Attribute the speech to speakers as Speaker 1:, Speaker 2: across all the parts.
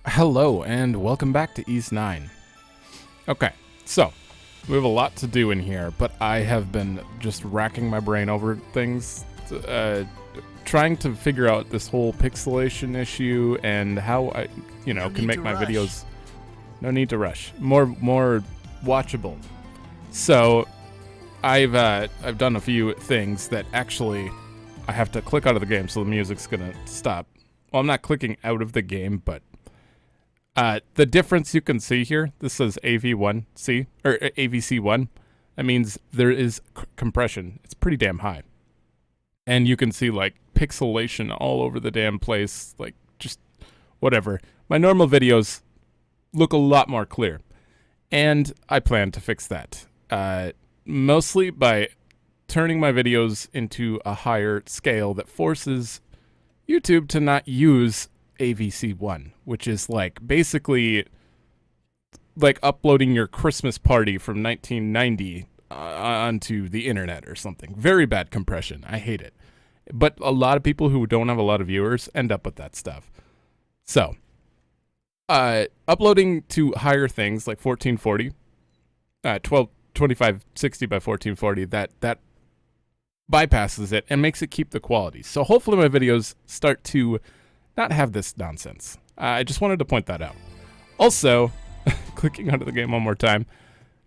Speaker 1: Hello, and welcome back to East 9. Okay, so, we have a lot to do in here, but I have been just racking my brain over things, trying to figure out this whole pixelation issue and how I, can make my videos... No need to rush. More watchable. So, I've done a few things that actually I have to click out of the game, so the music's gonna stop. Well, I'm not clicking out of the game, but the difference you can see here, this says AV1C, or AVC1. That means there is compression. It's pretty damn high. And you can see, like, pixelation all over the damn place, like, just whatever. My normal videos look a lot more clear. And I plan to fix that. Mostly by turning my videos into a higher scale that forces YouTube to not use AVC1, which is like basically like uploading your Christmas party from 1990 onto the internet or something. Very bad compression. I hate it. But a lot of people who don't have a lot of viewers end up with that stuff. So, uploading to higher things like 1440, 2560 by 1440, that bypasses it and makes it keep the quality. So hopefully my videos start to not have this nonsense. I just wanted to point that out. Also, clicking onto the game one more time,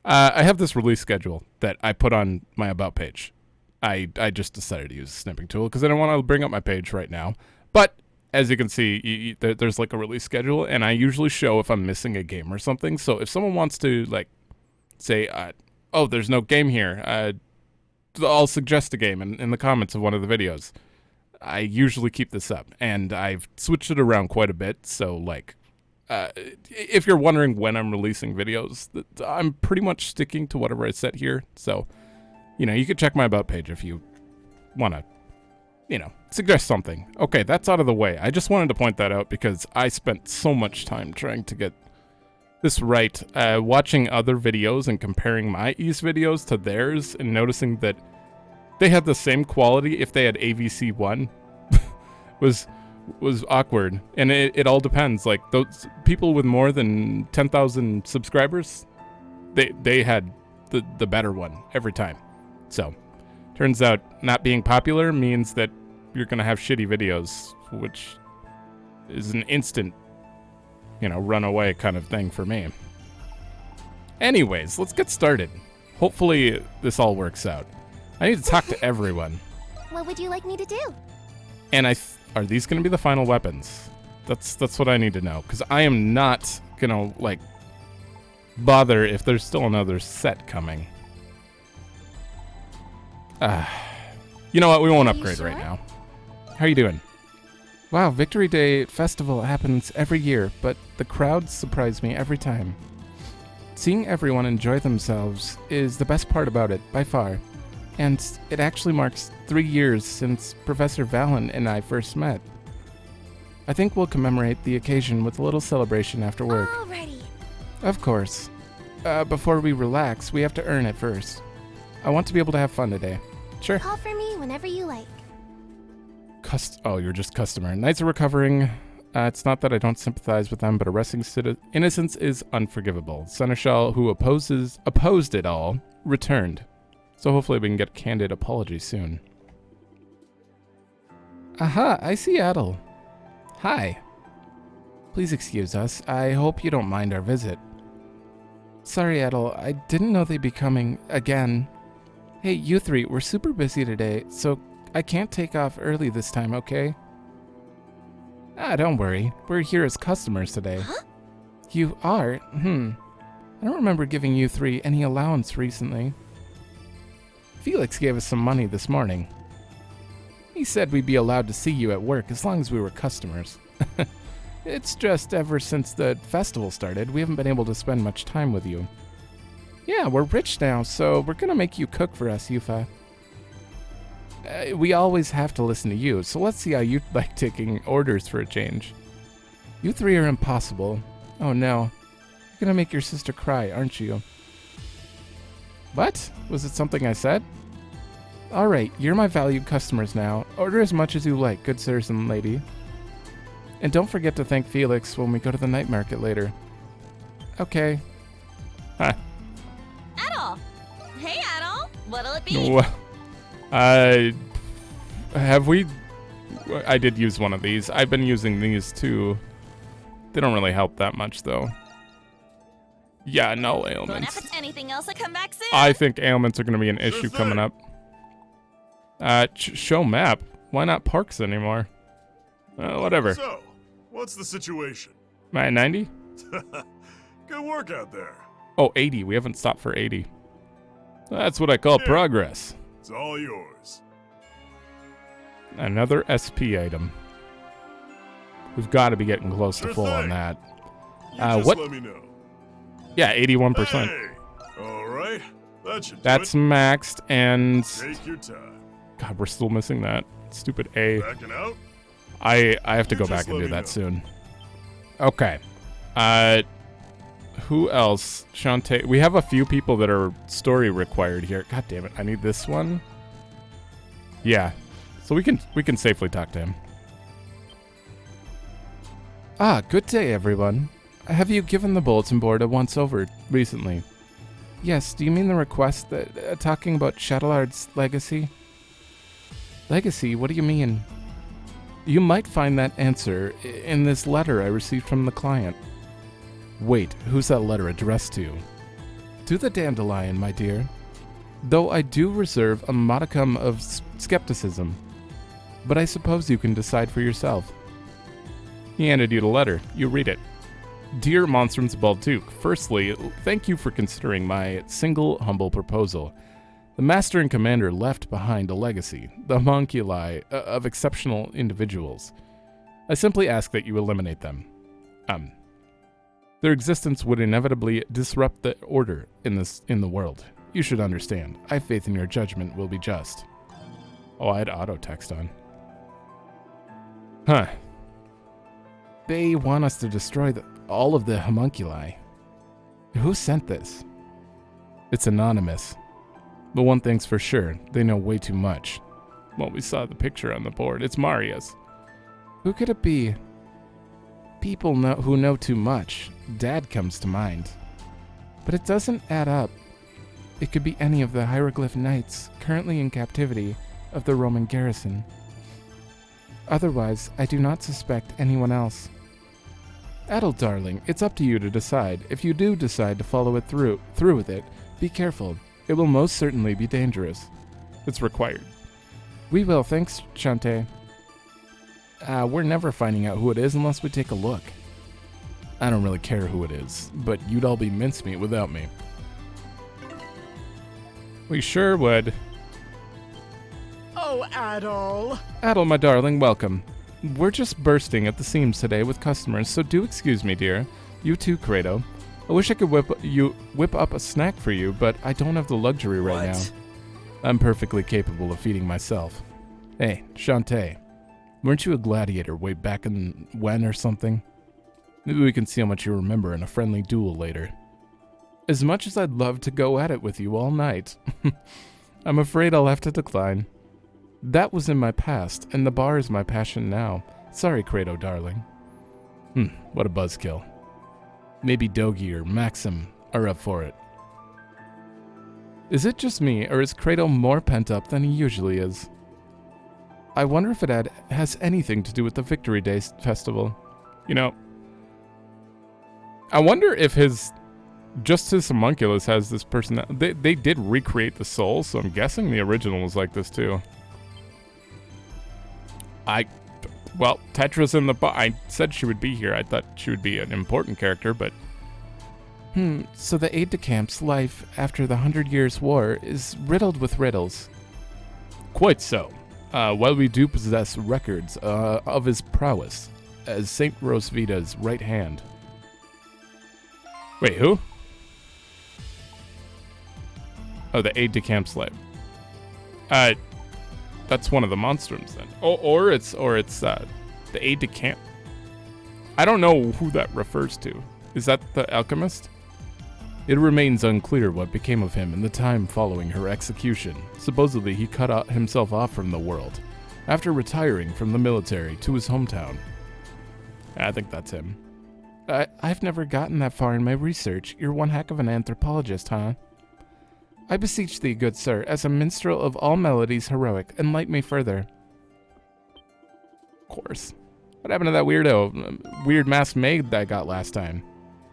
Speaker 1: I have this release schedule that I put on my About page. I just decided to use a snipping tool because I don't want to bring up my page right now. But as you can see, there's like a release schedule, and I usually show if I'm missing a game or something. So if someone wants to like say, oh, there's no game here, I'll suggest a game in the comments of one of the videos. I usually keep this up, and I've switched it around quite a bit, so, like, if you're wondering when I'm releasing videos, I'm pretty much sticking to whatever I set here, so, you can check my About page if you want to, suggest something. Okay, that's out of the way. I just wanted to point that out because I spent so much time trying to get this right, watching other videos and comparing my East videos to theirs, and noticing that they had the same quality if they had AVC1 was awkward. And it all depends. Like, those people with more than 10,000 subscribers, they had the better one every time. So, turns out not being popular means that you're going to have shitty videos, which is an instant, runaway kind of thing for me. Anyways, let's get started. Hopefully this all works out. I need to talk to everyone.
Speaker 2: What would you like me to do?
Speaker 1: And are these going to be the final weapons? That's what I need to know, because I am not going to, like, bother if there's still another set coming. You know what? We won't upgrade right now. How are you doing? Wow, Victory Day Festival happens every year, but the crowds surprise me every time. Seeing everyone enjoy themselves is the best part about it, by far. And it actually marks 3 years since Professor Valen and I first met. I think we'll commemorate the occasion with a little celebration after work.
Speaker 2: Alrighty.
Speaker 1: Of course. Before we relax, we have to earn it first. I want to be able to have fun today. Sure.
Speaker 2: Call for me whenever you like.
Speaker 1: Oh, you're just customer. Knights are recovering. It's not that I don't sympathize with them, but arresting innocence is unforgivable. Seneschal, who opposed it all, returned. So hopefully we can get a candid apology soon. Aha, I see Adol. Hi. Please excuse us. I hope you don't mind our visit. Sorry, Adol. I didn't know they'd be coming again. Hey, you three, we're super busy today, so I can't take off early this time, okay? Don't worry. We're here as customers today.
Speaker 2: Huh?
Speaker 1: You are? I don't remember giving you three any allowance recently. Felix gave us some money this morning. He said we'd be allowed to see you at work as long as we were customers. It's just ever since the festival started, we haven't been able to spend much time with you. Yeah, we're rich now, so we're gonna make you cook for us, Yufa. We always have to listen to you, so let's see how you like taking orders for a change. You three are impossible. Oh no. You're gonna make your sister cry, aren't you? What? Was it something I said? Alright, you're my valued customers now. Order as much as you like, good sirs and lady. And don't forget to thank Felix when we go to the night market later. Okay. Huh.
Speaker 3: Adol! Hey, Adol! What'll it be?
Speaker 1: Well, I did use one of these. I've been using these too. They don't really help that much though. Yeah, no
Speaker 3: Bon
Speaker 1: ailments.
Speaker 3: appetit. Anything else? I come back soon.
Speaker 1: I think ailments are going to be an issue coming up. Show map. Why not parks anymore? Whatever.
Speaker 4: So, what's the situation?
Speaker 1: Am I at 90?
Speaker 4: Good work out there.
Speaker 1: Oh, 80. We haven't stopped for 80. That's what I call
Speaker 4: Here.
Speaker 1: progress.
Speaker 4: It's all yours.
Speaker 1: Another SP item. We've got to be getting close to
Speaker 4: Sure
Speaker 1: full on
Speaker 4: thing.
Speaker 1: that.
Speaker 4: You just
Speaker 1: what?
Speaker 4: let me know.
Speaker 1: Yeah, 81%.
Speaker 4: Hey! Alright, that should do
Speaker 1: That's
Speaker 4: it.
Speaker 1: maxed, and
Speaker 4: Take your time.
Speaker 1: God, we're still missing that stupid A.
Speaker 4: Backing out?
Speaker 1: I have to
Speaker 4: You
Speaker 1: go
Speaker 4: just
Speaker 1: back and
Speaker 4: let
Speaker 1: do
Speaker 4: me
Speaker 1: that
Speaker 4: know.
Speaker 1: soon. Okay. Who else? Shantae. We have a few people that are story required here. God damn it! I need this one. Yeah. So we can safely talk to him. Ah, good day, everyone. Have you given the bulletin board a once-over recently? Yes, do you mean the request that talking about Shadowlard's legacy? Legacy? What do you mean? You might find that answer in this letter I received from the client. Wait, who's that letter addressed to? To the Dandelion, my dear. Though I do reserve a modicum of skepticism. But I suppose you can decide for yourself. He handed you the letter. You read it. Dear Monstrum's Balduq, firstly, thank you for considering my single, humble proposal. The Master and Commander left behind a legacy, the homunculi of exceptional individuals. I simply ask that you eliminate them. Their existence would inevitably disrupt the order in the world. You should understand. I have faith in your judgment will be just. Oh, I had auto text on. Huh. They want us to destroy all of the homunculi. Who sent this? It's anonymous. But one thing's for sure, they know way too much. Well, we saw the picture on the board. It's Maria's. Who could it be? People who know too much. Dad comes to mind. But it doesn't add up. It could be any of the hieroglyph knights currently in captivity of the Roman garrison. Otherwise, I do not suspect anyone else. Adol, darling, it's up to you to decide. If you do decide to follow it through with it, be careful. It will most certainly be dangerous. It's required. We will, thanks, Shantae. We're never finding out who it is unless we take a look. I don't really care who it is, but you'd all be mincemeat without me. We sure would.
Speaker 5: Oh, Adol.
Speaker 1: Adol, my darling, welcome. We're just bursting at the seams today with customers, so do excuse me, dear. You too, Credo. I wish I could whip up a snack for you, but I don't have the luxury right now. I'm perfectly capable of feeding myself. Hey, Shantae, weren't you a gladiator way back in when or something? Maybe we can see how much you remember in a friendly duel later. As much as I'd love to go at it with you all night, I'm afraid I'll have to decline. That was in my past, and the bar is my passion now. Sorry, Credo, darling. What a buzzkill. Maybe Dogi or Maxim are up for it. Is it just me, or is Credo more pent up than he usually is? I wonder if it has anything to do with the Victory Day festival. You know, I wonder if his homunculus has this person. They did recreate the soul, so I'm guessing the original was like this too. Well, Tetra's in the I said she would be here. I thought she would be an important character, but... So the aide-de-camp's life after the 100 Years' War is riddled with riddles. Quite so. While we do possess records of his prowess as Saint Rosvita's right hand. Wait, who? Oh, the aide-de-camp's life. That's one of the monstrums then. Or it's the aide-de-camp. I don't know who that refers to. Is that the alchemist? It remains unclear what became of him in the time following her execution. Supposedly, he cut himself off from the world after retiring from the military to his hometown. I think that's him. I've never gotten that far in my research. You're one heck of an anthropologist, huh? I beseech thee, good sir, as a minstrel of all melodies heroic, enlighten me further. Of course. What happened to that weird masked maid that I got last time?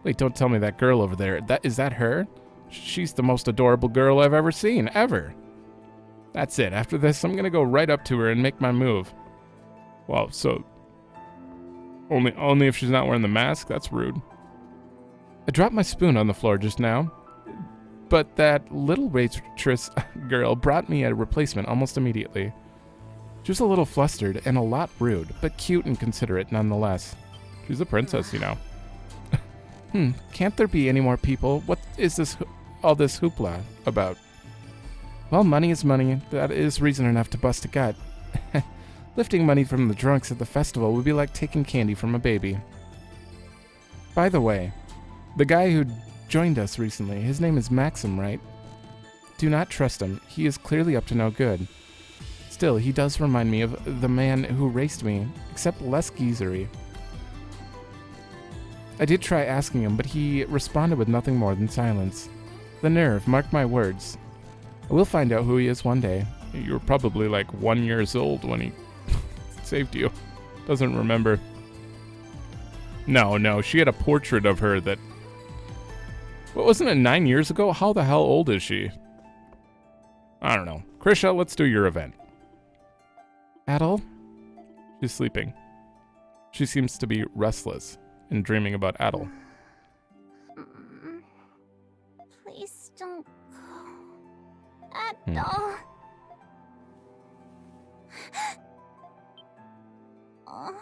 Speaker 1: Wait, don't tell me that girl over there. Is that her? She's the most adorable girl I've ever seen, ever. That's it. After this, I'm gonna go right up to her and make my move. Wow, so... Only if she's not wearing the mask? That's rude. I dropped my spoon on the floor just now, but that little waitress girl brought me a replacement almost immediately. She was a little flustered and a lot rude, but cute and considerate nonetheless. She's a princess, you know. Can't there be any more people? What is all this hoopla about? Well, money is money. That is reason enough to bust a gut. Lifting money from the drunks at the festival would be like taking candy from a baby. By the way, the guy who joined us recently, his name is Maxim, right? Do not trust him. He is clearly up to no good. Still, he does remind me of the man who raced me, except less geezery. I did try asking him, but he responded with nothing more than silence. The nerve, mark my words. I will find out who he is one day. You were probably like 1 year old when he saved you. Doesn't remember. No, she had a portrait of her that... What, wasn't it 9 years ago? How the hell old is she? I don't know. Krisha, let's do your event. Adol? She's sleeping. She seems to be restless and dreaming about Adol.
Speaker 2: Please don't go. Adol. Oh,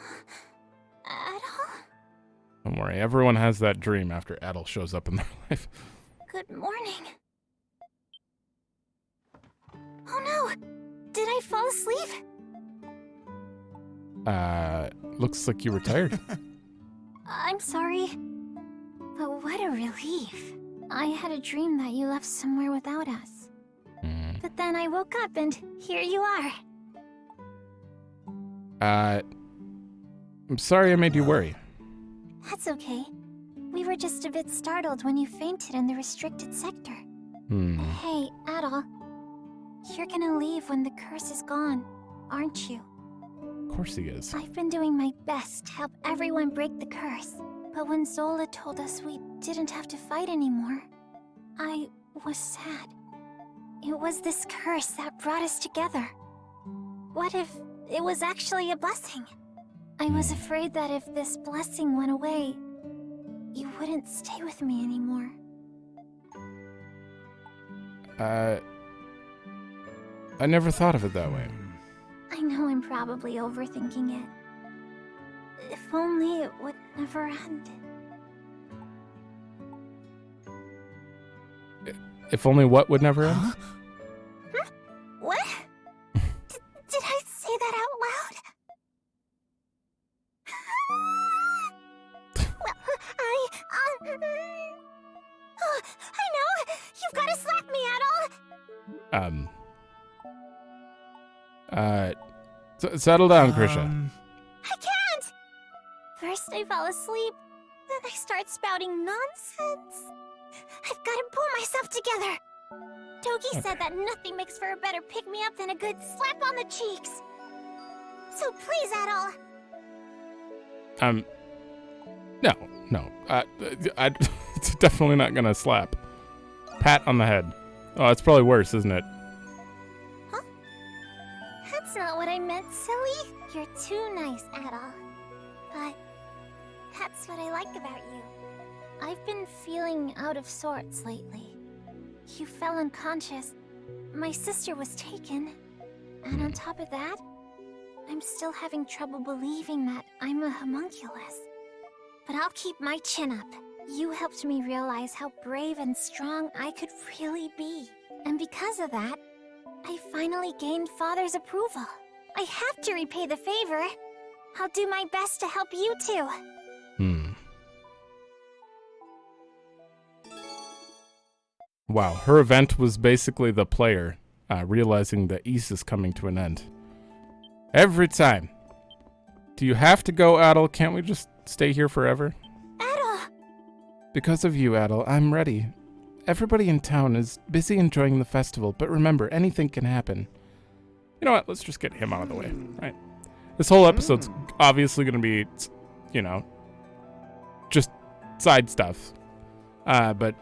Speaker 2: Adol?
Speaker 1: Don't worry, everyone has that dream after Adol shows up in their life.
Speaker 2: Good morning. Oh no! Did I fall asleep?
Speaker 1: Looks like you were tired.
Speaker 2: I'm sorry. But what a relief. I had a dream that you left somewhere without us. But then I woke up and here you are.
Speaker 1: I'm sorry I made you worry.
Speaker 2: That's okay. We were just a bit startled when you fainted in the restricted sector. Hey, Adol. You're gonna leave when the curse is gone, aren't you?
Speaker 1: Of course he is.
Speaker 2: I've been doing my best to help everyone break the curse. But when Zola told us we didn't have to fight anymore, I was sad. It was this curse that brought us together. What if it was actually a blessing? I was afraid that if this blessing went away, you wouldn't stay with me anymore.
Speaker 1: I never thought of it that way.
Speaker 2: I know I'm probably overthinking it. If only it would never end.
Speaker 1: If only what would never end?
Speaker 2: Huh? What? Did I say that out loud? Well, oh, I know! You've got to slap me, Adol!
Speaker 1: Settle down, Krisha.
Speaker 2: I can't! First I fall asleep, then I start spouting nonsense. I've got to pull myself together. Togi said that nothing makes for a better pick-me-up than a good slap on the cheeks. So please, Adol.
Speaker 1: No. It's definitely not gonna slap. Pat on the head. Oh, it's probably worse, isn't it?
Speaker 2: Huh? That's not what I meant, silly. You're too nice, Adol. But that's what I like about you. I've been feeling out of sorts lately. You fell unconscious. My sister was taken. And on top of that, I'm still having trouble believing that I'm a homunculus. But I'll keep my chin up. You helped me realize how brave and strong I could really be. And because of that, I finally gained Father's approval. I have to repay the favor. I'll do my best to help you too.
Speaker 1: Wow, her event was basically the player realizing that Ys is coming to an end. Every time. Do you have to go, Adol? Can't we just stay here forever?
Speaker 2: Adol!
Speaker 1: Because of you, Adol, I'm ready. Everybody in town is busy enjoying the festival, but remember, anything can happen. You know what? Let's just get him out of the way, right? This whole episode's obviously going to be, you know, just side stuff. But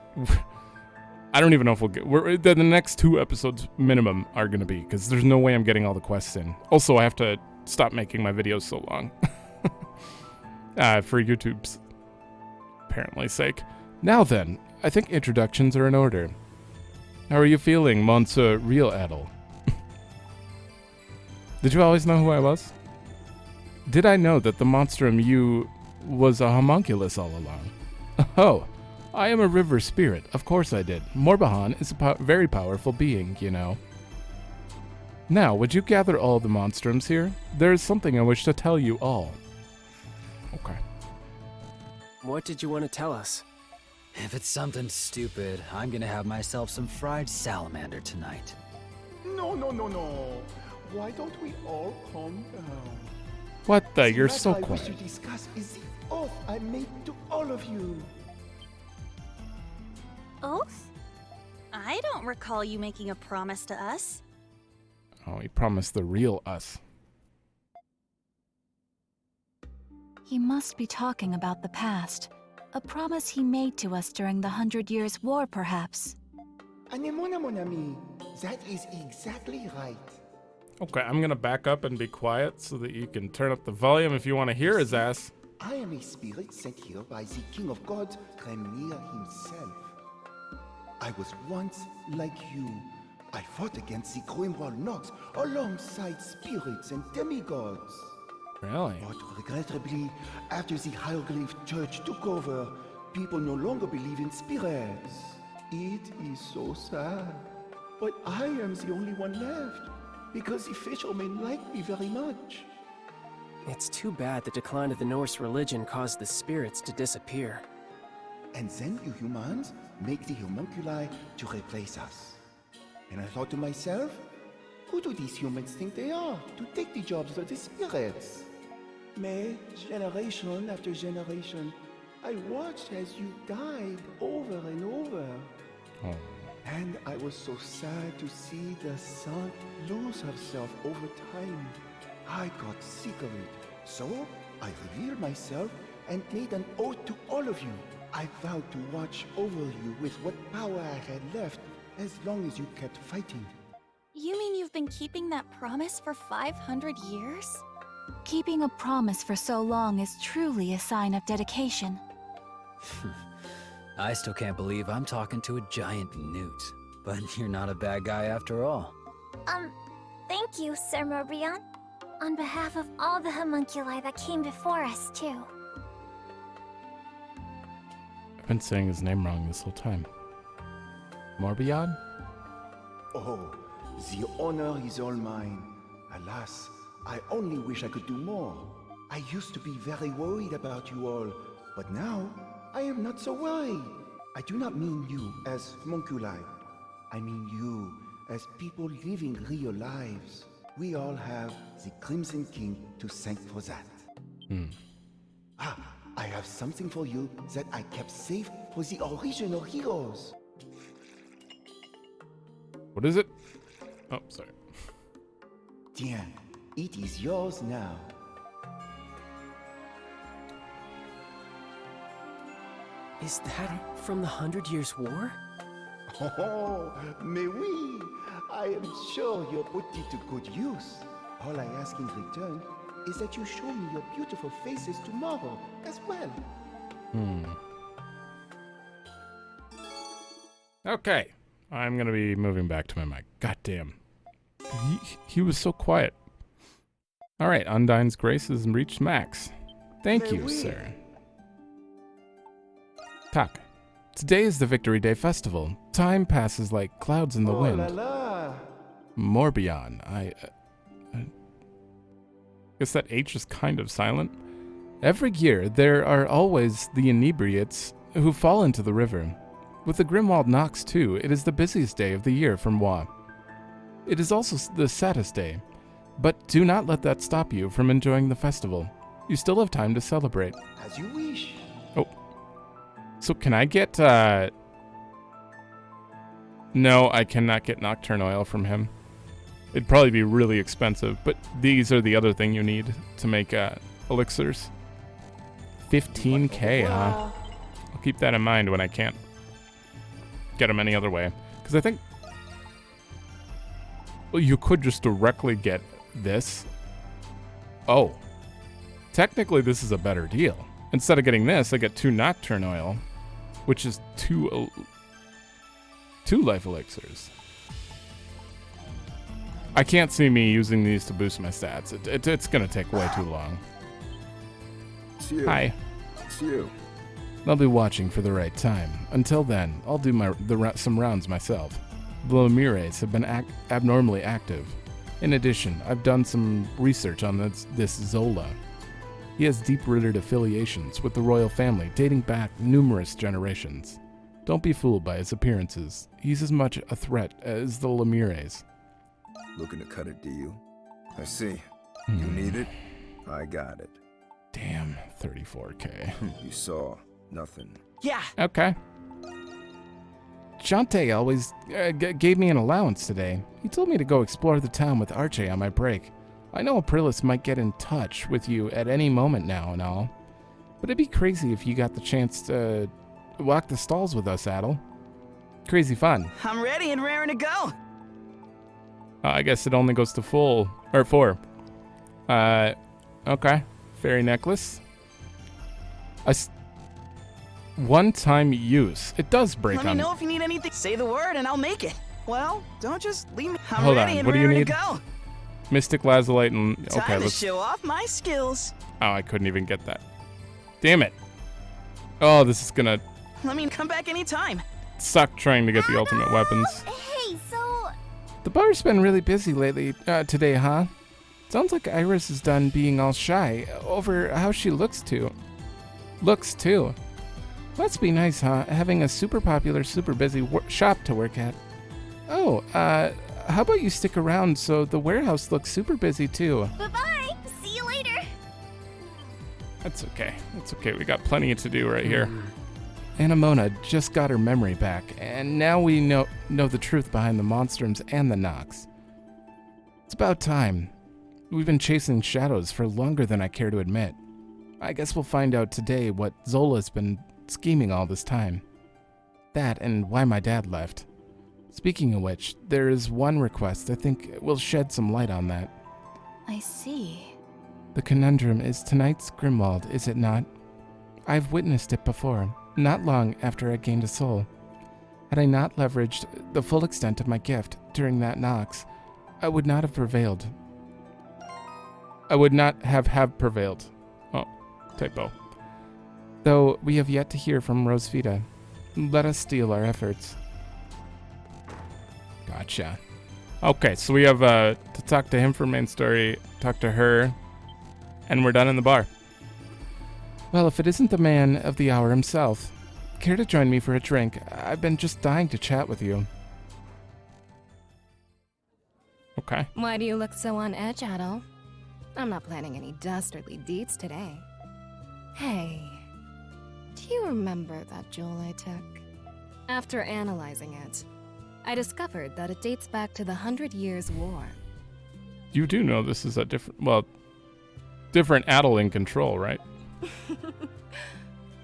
Speaker 1: I don't even know if we'll get... the next 2 episodes minimum are going to be, because there's no way I'm getting all the quests in. Also, I have to stop making my videos so long. For YouTube's apparently sake. Now then, I think introductions are in order. How are you feeling, Monsieur Real Adol? Did you always know who I was? Did I know that the monstrum you was a homunculus all along? Oh, I am a river spirit. Of course I did. Morbihan is a very powerful being, you know. Now, would you gather all the monstrums here? There is something I wish to tell you all. Okay.
Speaker 5: What did you want to tell us?
Speaker 6: If it's something stupid, I'm gonna have myself some fried salamander tonight.
Speaker 7: No. Why don't we all calm down?
Speaker 1: What the? You're
Speaker 7: The
Speaker 1: so
Speaker 7: matter I wish
Speaker 1: quiet.
Speaker 7: to discuss is the oath I made to all of you.
Speaker 3: Oath? I don't recall you making a promise to us.
Speaker 1: Oh, he promised the real us.
Speaker 8: He must be talking about the past. A promise he made to us during the 100 Years' War, perhaps.
Speaker 7: Anemona, mon ami. That is exactly right.
Speaker 1: Okay, I'm gonna back up and be quiet so that you can turn up the volume if you want to hear his ass.
Speaker 7: I am a spirit sent here by the King of Gods, Grimnir himself. I was once like you. I fought against the Grimwald Nox alongside spirits and demigods.
Speaker 1: Really?
Speaker 7: But regrettably, after the Hieroglyph Church took over, people no longer believe in spirits. It is so sad. But I am the only one left, because the fishermen like me very much.
Speaker 5: It's too bad the decline of the Norse religion caused the spirits to disappear.
Speaker 7: And then you humans make the homunculi to replace us. And I thought to myself, who do these humans think they are to take the jobs of the spirits? May, generation after generation, I watched as you died over and over.
Speaker 1: Oh.
Speaker 7: And I was so sad to see the sun lose herself over time. I got sick of it. So I revealed myself and made an oath to all of you. I vowed to watch over you with what power I had left as long as you kept fighting.
Speaker 3: You mean you've been keeping that promise for 500 years?
Speaker 8: Keeping a promise for so long is truly a sign of dedication.
Speaker 6: I still can't believe I'm talking to a giant newt. But you're not a bad guy after all.
Speaker 2: Thank you, Sir Morbihan. On behalf of all the homunculi that came before us, too.
Speaker 1: I've been saying his name wrong this whole time. Morbihan?
Speaker 7: Oh, the honor is all mine. Alas, I only wish I could do more. I used to be very worried about you all, but now I am not so worried. I do not mean you as homunculi. I mean you as people living real lives. We all have the Crimson King to thank for that. I have something for you that I kept safe for the original heroes.
Speaker 1: What is it? Oh, sorry.
Speaker 7: Tiens, it is yours now.
Speaker 5: Is that from the 100 Years' War?
Speaker 7: Oh, mais oui! I am sure you'll put it to good use. All I ask in return is that you show me your beautiful faces tomorrow as well.
Speaker 1: Okay. I'm gonna be moving back to my mic. Goddamn. He was so quiet. Alright, Undyne's grace has reached max. Thank you, sir. Tak. Today is the Victory Day Festival. Time passes like clouds in the
Speaker 7: Oh
Speaker 1: wind.
Speaker 7: la la!
Speaker 1: Morbihan. I guess that H is kind of silent. Every year, there are always the inebriates who fall into the river. With the Grimwald Nox too, it is the busiest day of the year for moi. It is also the saddest day, but do not let that stop you from enjoying the festival. You still have time to celebrate.
Speaker 7: As you wish.
Speaker 1: Oh. So can I get, No, I cannot get Nocturne Oil from him. It'd probably be really expensive, but these are the other thing you need to make, elixirs. 15k, huh? I'll keep that in mind when I can't get them any other way. Because I think... Well, you could just directly get this. Oh. Technically, this is a better deal. Instead of getting this, I get 2 Nocturne Oil, which is 2 life elixirs. I can't see me using these to boost my stats. It's going to take way too long.
Speaker 9: It's you.
Speaker 1: Hi.
Speaker 9: It's you.
Speaker 1: I'll be watching for the right time. Until then, I'll do some rounds myself. The Lemures have been abnormally active. In addition, I've done some research on this Zola. He has deep-rooted affiliations with the royal family dating back numerous generations. Don't be fooled by his appearances. He's as much a threat as the Lemures.
Speaker 9: Looking to cut it, do you? I see. You need it? I got it.
Speaker 1: Damn, 34k.
Speaker 9: You saw nothing.
Speaker 5: Yeah.
Speaker 1: Okay. Shantae always gave me an allowance today. He told me to go explore the town with Archie on my break. I know Aprilis might get in touch with you at any moment now and all, but it'd be crazy if you got the chance to walk the stalls with us, Adol. Crazy fun.
Speaker 10: I'm ready and raring to go.
Speaker 1: I guess it only goes to 4. Okay. Fairy necklace. One-time use. It does break on...
Speaker 10: Let me know if you need anything. Say the word and I'll make it. Well, don't just leave me. I'm
Speaker 1: Hold
Speaker 10: ready
Speaker 1: on.
Speaker 10: and
Speaker 1: What do you
Speaker 10: raring
Speaker 1: need?
Speaker 10: to go.
Speaker 1: Mystic Lazulite and... Okay,
Speaker 10: Time to
Speaker 1: let's...
Speaker 10: show off my skills.
Speaker 1: Oh, I couldn't even get that. Damn it. Oh, this is gonna
Speaker 10: Let me come back anytime.
Speaker 1: suck trying to get the ultimate weapons.
Speaker 2: Hey, so...
Speaker 1: The bar's been really busy lately, today, huh? Sounds like Iris is done being all shy over how she looks too. Must be nice, huh? Having a super popular, super busy shop to work at. Oh, how about you stick around so the warehouse looks super busy too?
Speaker 2: Bye-bye! See you later!
Speaker 1: That's okay. We got plenty to do right here. Anamona just got her memory back, and now we know the truth behind the Monstrums and the Nox. It's about time. We've been chasing shadows for longer than I care to admit. I guess we'll find out today what Zola's been scheming all this time. That and why my dad left. Speaking of which, there is one request I think will shed some light on that.
Speaker 8: I see.
Speaker 1: The conundrum is tonight's Grimwald, is it not? I've witnessed it before, not long after I gained a soul. Had I not leveraged the full extent of my gift during that Nox, I would not have prevailed. Oh, typo. Though we have yet to hear from Rosvita. Let us steel our efforts. Gotcha. Okay, so we have to talk to him for main story, talk to her, and we're done in the bar. Well, if it isn't the man of the hour himself, care to join me for a drink? I've been just dying to chat with you. Okay.
Speaker 11: Why do you look so on edge, Adol? I'm not planning any dastardly deeds today. Hey, do you remember that jewel I took? After analyzing it, I discovered that it dates back to the 100 Years' War.
Speaker 1: You do know this is a different Adol in control, right?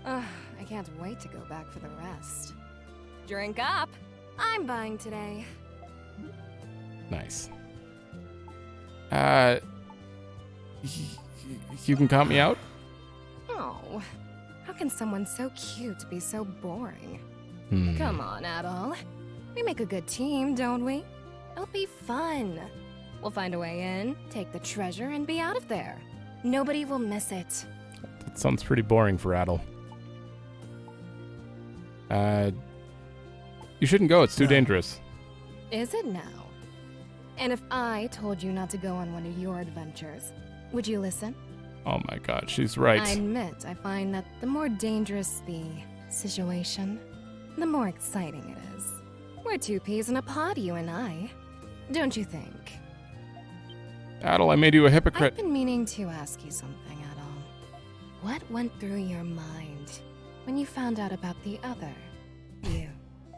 Speaker 11: I can't wait to go back for the rest. Drink up! I'm buying today.
Speaker 1: Nice. You can count me out?
Speaker 11: Oh, how can someone so cute be so boring? Come on, Adol. We make a good team, don't we? It'll be fun. We'll find a way in, take the treasure, and be out of there. Nobody will miss it.
Speaker 1: That sounds pretty boring for Adol. You shouldn't go, it's too dangerous.
Speaker 11: Is it now? And if I told you not to go on one of your adventures, would you listen?
Speaker 1: Oh my god, she's right.
Speaker 11: I admit I find that the more dangerous the situation, the more exciting it is. We're two peas in a pod, you and I. Don't you think?
Speaker 1: Adol, I made you a hypocrite.
Speaker 11: I've been meaning to ask you something, Adol. What went through your mind when you found out about the other you?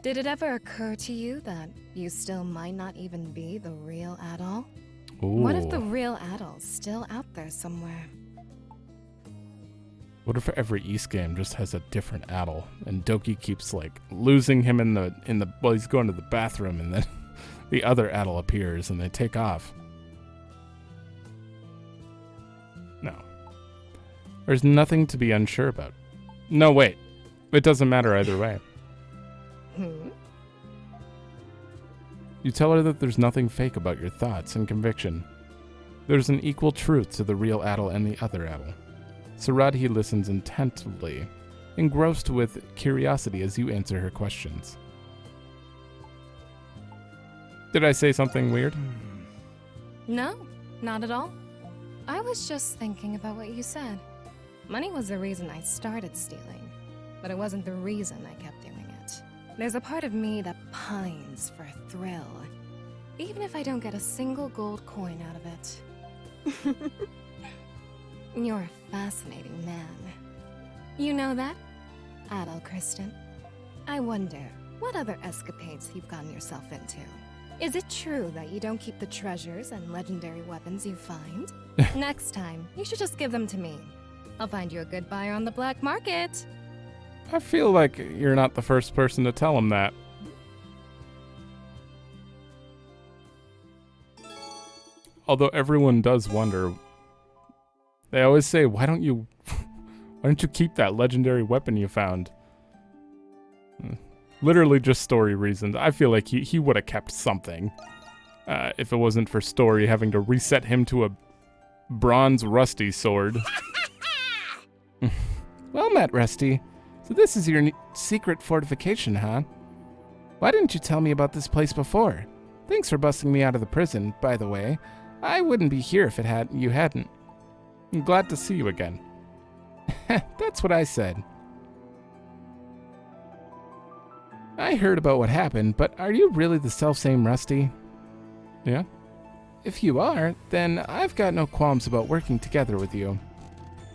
Speaker 11: Did it ever occur to you that you still might not even be the real Adol?
Speaker 1: Ooh.
Speaker 11: What if the real Adol's still out there somewhere?
Speaker 1: What if every East game just has a different Adol, and Doki keeps like losing him in the well, he's going to the bathroom, and then the other Adol appears and they take off. No. There's nothing to be unsure about. No, wait. It doesn't matter either way. You tell her that there's nothing fake about your thoughts and conviction. There's an equal truth to the real Adol and the other Adol. Saradhi listens intently, engrossed with curiosity as you answer her questions. Did I say something weird?
Speaker 11: No, not at all. I was just thinking about what you said. Money was the reason I started stealing, but it wasn't the reason I kept doing it. There's a part of me that pines for a thrill, even if I don't get a single gold coin out of it. You're a fascinating man. You know that, Adol Kristen? I wonder what other escapades you've gotten yourself into. Is it true that you don't keep the treasures and legendary weapons you find? Next time, you should just give them to me. I'll find you a good buyer on the black market.
Speaker 1: I feel like you're not the first person to tell him that. Although everyone does wonder. They always say, why don't you keep that legendary weapon you found? Literally just story reasons. I feel like he would have kept something. If it wasn't for story having to reset him to a bronze rusty sword. Well met, Rusty. So this is your secret fortification, huh? Why didn't you tell me about this place before? Thanks for busting me out of the prison, by the way. I wouldn't be here if you hadn't. I'm glad to see you again. That's what I said. I heard about what happened, but are you really the selfsame Rusty? Yeah? If you are, then I've got no qualms about working together with you.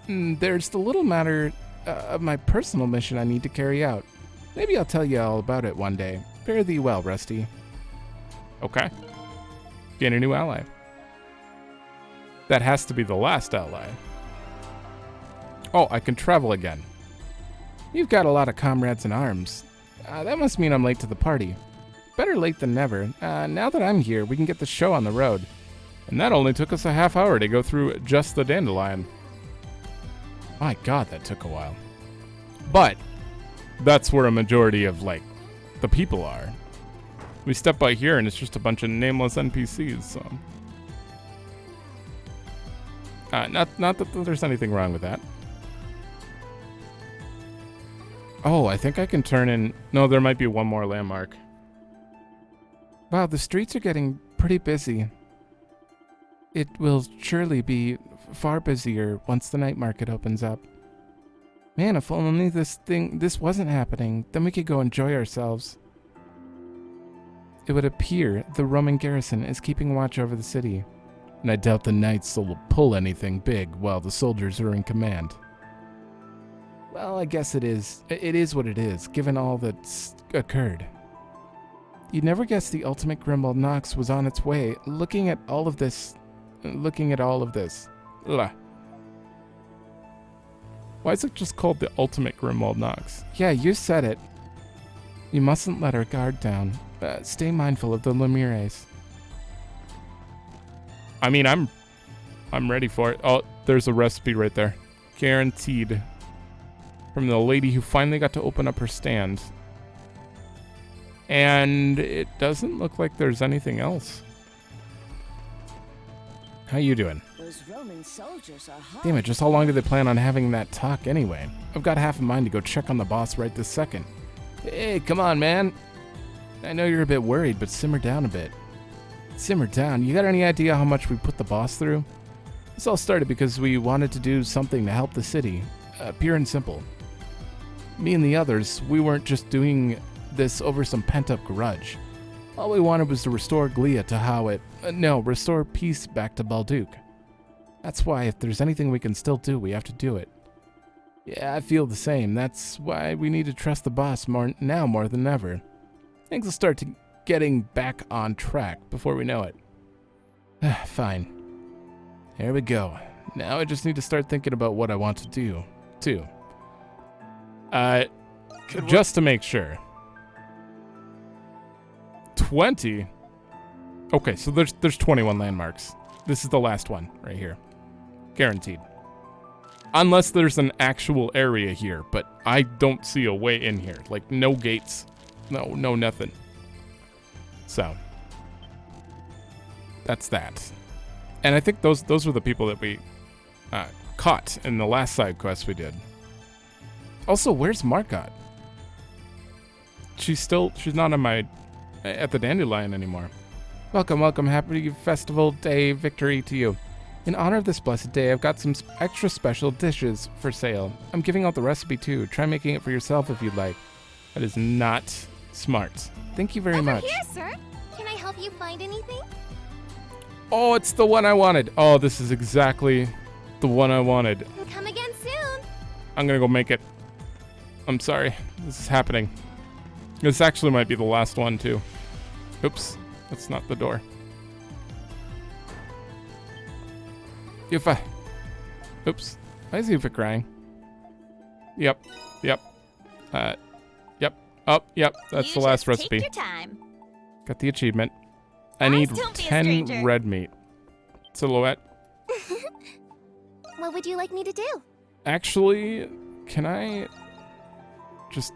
Speaker 1: There's the little matter of my personal mission I need to carry out. Maybe I'll tell you all about it one day. Fare thee well, Rusty. Okay. Gain a new ally. That has to be the last ally. Oh, I can travel again. You've got a lot of comrades in arms. That must mean I'm late to the party. Better late than never. Now that I'm here, we can get the show on the road. And that only took us a half hour to go through just the dandelion. My god, that took a while. But that's where a majority of, like, the people are. We step by here and it's just a bunch of nameless NPCs, so... not that there's anything wrong with that. Oh, I think I can turn in... No, there might be one more landmark. Wow, the streets are getting pretty busy. It will surely be far busier once the night market opens up. Man, if only this wasn't happening, then we could go enjoy ourselves. It would appear the Roman garrison is keeping watch over the city, and I doubt the knights will pull anything big while the soldiers are in command. Well, I guess it is what it is, given all that's occurred. You'd never guess the ultimate Grimwald Nox was on its way, looking at all of this. Ugh. Why is it just called the ultimate Grimwald Nox? Yeah, you said it. You mustn't let our guard down. Stay mindful of the Lemures. I mean, I'm ready for it. Oh, there's a recipe right there. Guaranteed. From the lady who finally got to open up her stand. And it doesn't look like there's anything else. How you doing?
Speaker 12: Those Roman soldiers are hot.
Speaker 1: Damn it, just how long do they plan on having that talk anyway? I've got half a mind to go check on the boss right this second. Hey, come on, man. I know you're a bit worried, but simmer down a bit. Simmer down? You got any idea how much we put the boss through? This all started because we wanted to do something to help the city. Pure and simple. Me and the others, we weren't just doing this over some pent-up grudge. All we wanted was to restore Glia to how it... restore peace back to Balduq. That's why if there's anything we can still do, we have to do it. Yeah, I feel the same. That's why we need to trust the boss more than ever. Things will start getting back on track before we know it. Fine. Here we go. Now I just need to start thinking about what I want to do, too. Just to make sure. 20? Okay, so there's 21 landmarks. This is the last one right here. Guaranteed. Unless there's an actual area here, but I don't see a way in here. Like, no gates. No nothing. So. That's that. And I think those were the people that we caught in the last side quest we did. Also, where's Margot? She's not at the Dandelion anymore. Welcome, happy festival day victory to you. In honor of this blessed day, I've got some extra special dishes for sale. I'm giving out the recipe too. Try making it for yourself if you'd like. That is not smart. Thank you very much.
Speaker 2: Over here, sir. Can I help you find anything?
Speaker 1: Oh, it's the one I wanted. Oh, this is exactly the one I wanted.
Speaker 2: Come again soon.
Speaker 1: I'm gonna go make it. I'm sorry. This is happening. This actually might be the last one too. Oops. That's not the door. Yufa. Oops. Why is Yufa crying? Yep. Yep. Oh, yep. That's the last recipe.
Speaker 3: Take your time.
Speaker 1: Got the achievement. I need 10 red meat. Silhouette.
Speaker 2: What would you like me to do?
Speaker 1: Actually, can I just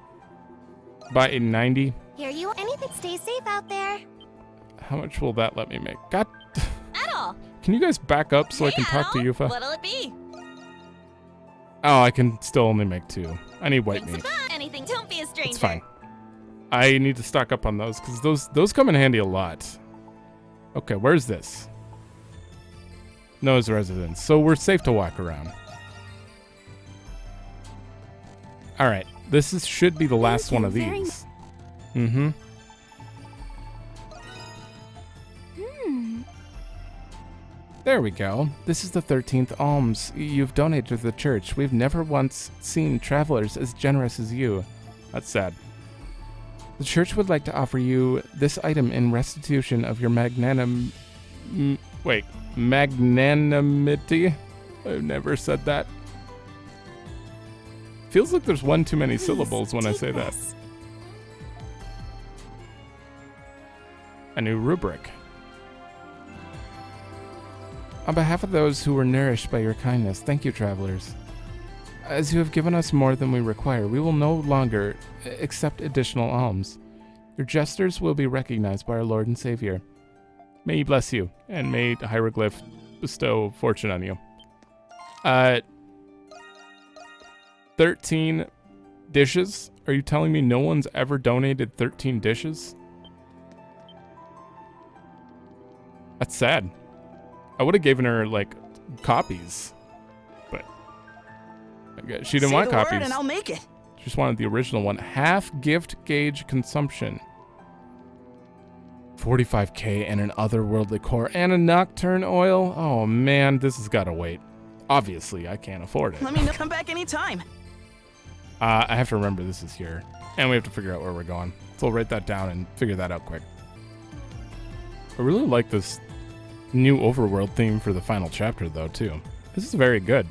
Speaker 1: buy a 90?
Speaker 2: Here you are. Anything, stay safe out there.
Speaker 1: How much will that let me make? God.
Speaker 3: Adol.
Speaker 1: Can you guys back up so I can talk to Yufa?
Speaker 3: What'll it be?
Speaker 1: Oh, I can still only make 2. I need white meat.
Speaker 3: Anything, don't be a stranger.
Speaker 1: It's fine. I need to stock up on those because those come in handy a lot. Okay, where's this? Noah's residence. So we're safe to walk around. All right, this should be the last one of these. Mm-hmm. There we go. This is the 13th alms you've donated to the church. We've never once seen travelers as generous as you. That's sad. The church would like to offer you this item in restitution of your magnanimity. I've never said that. Feels like there's one too many syllables when I say that. A new rubric. On behalf of those who were nourished by your kindness, thank you, travelers. As you have given us more than we require, we will no longer accept additional alms. Your gestures will be recognized by our Lord and Savior. May he bless you, and may Hieroglyph bestow fortune on you. 13 dishes? Are you telling me no one's ever donated 13 dishes? That's sad. I would have given her, like, copies. But she didn't want copies.
Speaker 10: Say the word and I'll make it.
Speaker 1: She just wanted the original one. Half gift gauge consumption. 45k and an otherworldly core and a nocturne oil. Oh man, this has got to wait. Obviously, I can't afford it.
Speaker 10: Let me know. Come back anytime.
Speaker 1: I have to remember this is here. And we have to figure out where we're going. So we'll write that down and figure that out quick. I really like this new overworld theme for the final chapter, though, too. This is very good.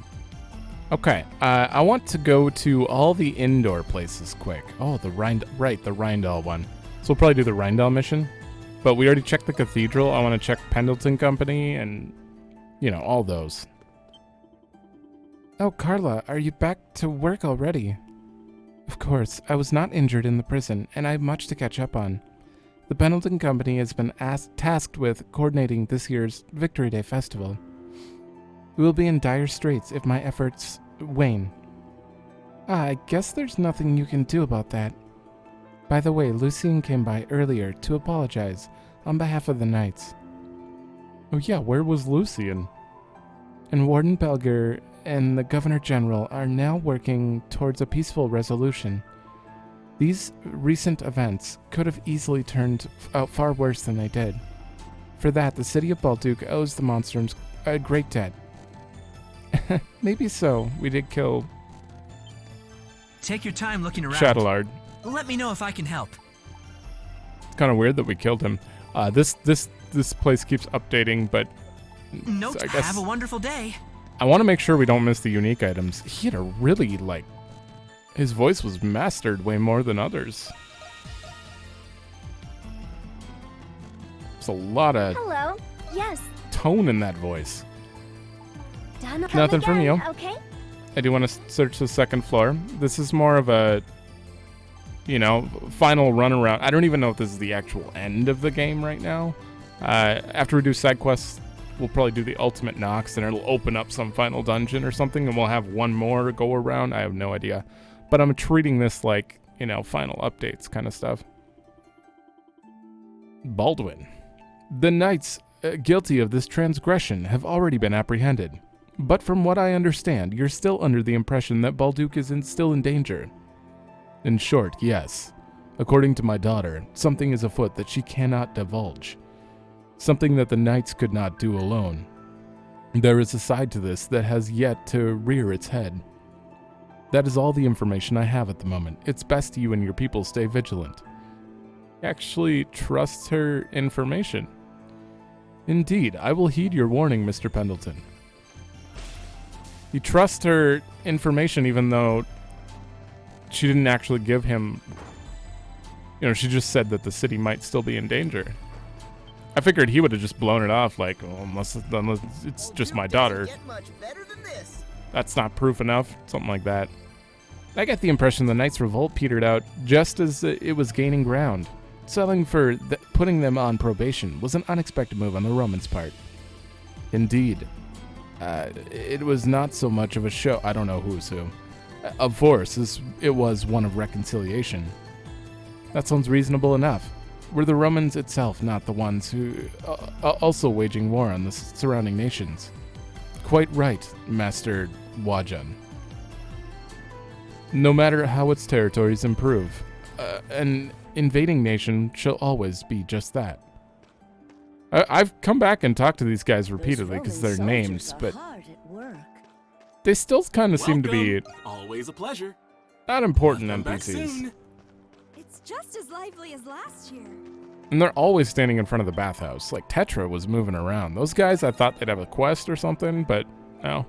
Speaker 1: Okay, I want to go to all the indoor places quick. Oh, the Rindal one. So we'll probably do the Rindal mission. But we already checked the cathedral. I want to check Pendleton Company and, you know, all those. Oh, Carla, are you back to work already? Of course, I was not injured in the prison, and I have much to catch up on. The Pendleton Company has been tasked with coordinating this year's Victory Day Festival. We will be in dire straits if my efforts wane. I guess there's nothing you can do about that. By the way, Lucien came by earlier to apologize on behalf of the Knights. Oh yeah, where was Lucien? And Warden Belger and the Governor General are now working towards a peaceful resolution. These recent events could have easily turned out far worse than they did. For that, the city of Balduq owes the Monstrums a great debt. Maybe so. We did kill
Speaker 13: Take your time looking around.
Speaker 1: Shadowlard.
Speaker 13: Let me know if I can help.
Speaker 1: It's kind of weird that we killed him. This place keeps updating, but
Speaker 13: Note,
Speaker 1: I guess
Speaker 13: have a wonderful day.
Speaker 1: I want to make sure we don't miss the unique items. He had a really, like, his voice was mastered way more than others. There's a lot of
Speaker 2: Hello. Yes.
Speaker 1: tone in that voice.
Speaker 2: Done.
Speaker 1: Nothing from you.
Speaker 2: Okay.
Speaker 1: I do want to search the second floor. This is more of a, you know, final run around. I don't even know if this is the actual end of the game right now. After we do side quests, we'll probably do the ultimate Nox, and it'll open up some final dungeon or something, and we'll have one more go around. I have no idea. But I'm treating this like, you know, final updates kind of stuff. Baldwin. The knights guilty of this transgression have already been apprehended. But from what I understand, you're still under the impression that Balduq is still in danger. In short, yes. According to my daughter, something is afoot that she cannot divulge. Something that the knights could not do alone. There is a side to this that has yet to rear its head. That is all the information I have at the moment. It's best you and your people stay vigilant. Actually trusts her information. Indeed, I will heed your warning, Mr. Pendleton. He trusts her information even though she didn't actually give him... You know, she just said that the city might still be in danger. I figured he would have just blown it off like, oh, unless it's just my daughter. That's not proof enough, something like that. I get the impression the Knights' revolt petered out just as it was gaining ground. Selling for putting them on probation was an unexpected move on the Romans' part. Indeed. It was not so much of a show. I don't know who's who. Of course, it was one of reconciliation. That sounds reasonable enough. Were the Romans itself not the ones who also waging war on the surrounding nations? Quite right, Master Wajan. No matter how its territories improve, an invading nation shall always be just that. I've come back and talked to these guys repeatedly because they're names, but they still kind of seem to be
Speaker 14: always a pleasure.
Speaker 1: Not important NPCs.
Speaker 3: It's just as lively as last year.
Speaker 1: And they're always standing in front of the bathhouse. Like Tetra was moving around. Those guys, I thought they'd have a quest or something, but no.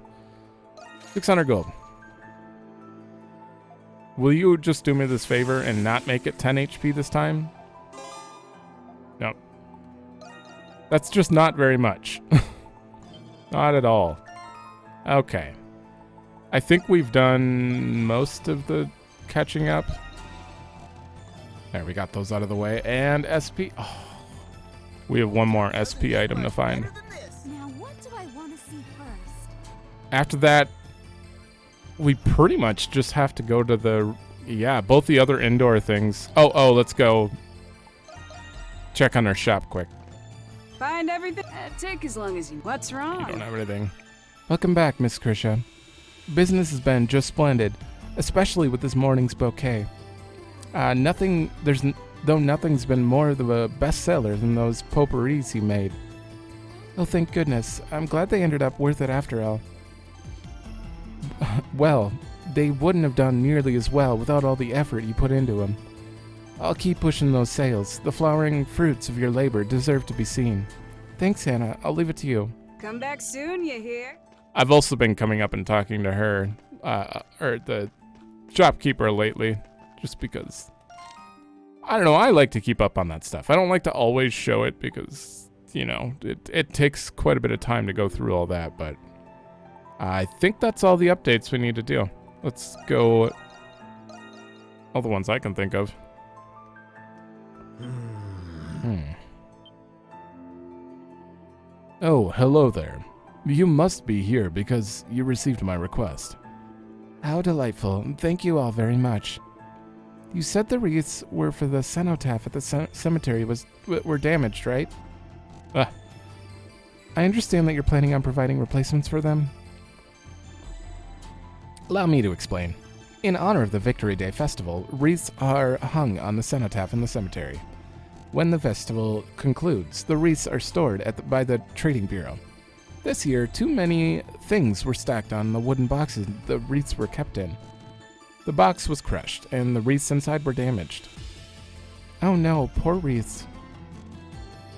Speaker 1: 600 gold. Will you just do me this favor and not make it 10 HP this time? No. That's just not very much. Not at all. Okay. I think we've done most of the catching up. There, we got those out of the way. And SP. Oh, we have one more SP item to find.
Speaker 3: Now what do I want to see first?
Speaker 1: After that, we pretty much just have to go to the... Yeah, both the other indoor things. Oh, let's go check on our shop quick.
Speaker 15: Find everything. Take as long as you... What's wrong?
Speaker 1: You don't have anything. Welcome back, Miss Krisha. Business has been just splendid, especially with this morning's bouquet. Though nothing's been more of a bestseller than those potpourris he made. Oh, thank goodness. I'm glad they ended up worth it after all. Well, they wouldn't have done nearly as well without all the effort you put into them. I'll keep pushing those sales. The flowering fruits of your labor deserve to be seen. Thanks, Hannah. I'll leave it to you.
Speaker 15: Come back soon, you hear?
Speaker 1: I've also been coming up and talking to her, or the shopkeeper lately, just because, I don't know, I like to keep up on that stuff. I don't like to always show it because, you know, it takes quite a bit of time to go through all that, but I think that's all the updates we need to do. Let's go, all the ones I can think of. Oh, hello there. You must be here because you received my request. How delightful. Thank you all very much. You said the wreaths were for the cenotaph at the cemetery were damaged, right? I understand that you're planning on providing replacements for them. Allow me to explain. In honor of the Victory Day festival, wreaths are hung on the cenotaph in the cemetery. When the festival concludes, the wreaths are stored by the Trading Bureau. This year, too many things were stacked on the wooden boxes the wreaths were kept in. The box was crushed, and the wreaths inside were damaged. Oh no, poor wreaths.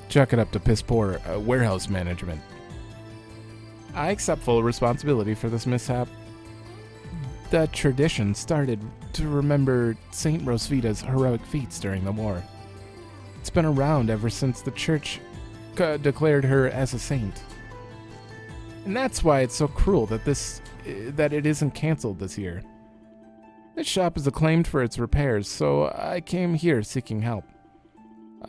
Speaker 1: Chuck it up to piss poor warehouse management. I accept full responsibility for this mishap. The tradition started to remember Saint Rosvita's heroic feats during the war. It's been around ever since the church declared her as a saint. And that's why it's so cruel that it isn't canceled this year. This shop is acclaimed for its repairs, so I came here seeking help.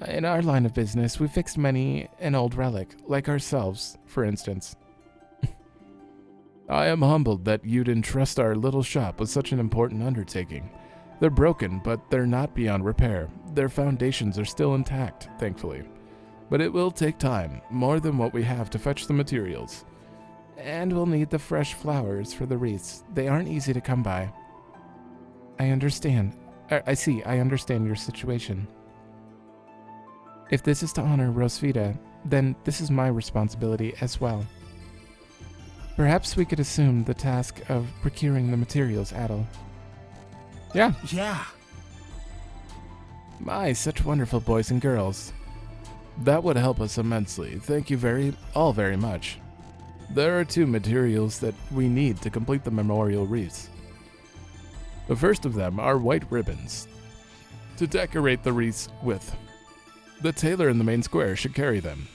Speaker 1: In our line of business, we fixed many an old relic, like ourselves, for instance. I am humbled that you'd entrust our little shop with such an important undertaking. They're broken, but they're not beyond repair. Their foundations are still intact, thankfully. But it will take time, more than what we have to fetch the materials. And we'll need the fresh flowers for the wreaths. They aren't easy to come by. I understand. I understand your situation. If this is to honor Rosvita, then this is my responsibility as well. Perhaps we could assume the task of procuring the materials, Adol. Yeah.
Speaker 14: Yeah.
Speaker 1: My, such wonderful boys and girls. That would help us immensely. Thank you all very much. There are 2 materials that we need to complete the memorial wreaths. The first of them are white ribbons to decorate the wreaths with. The tailor in the main square should carry them.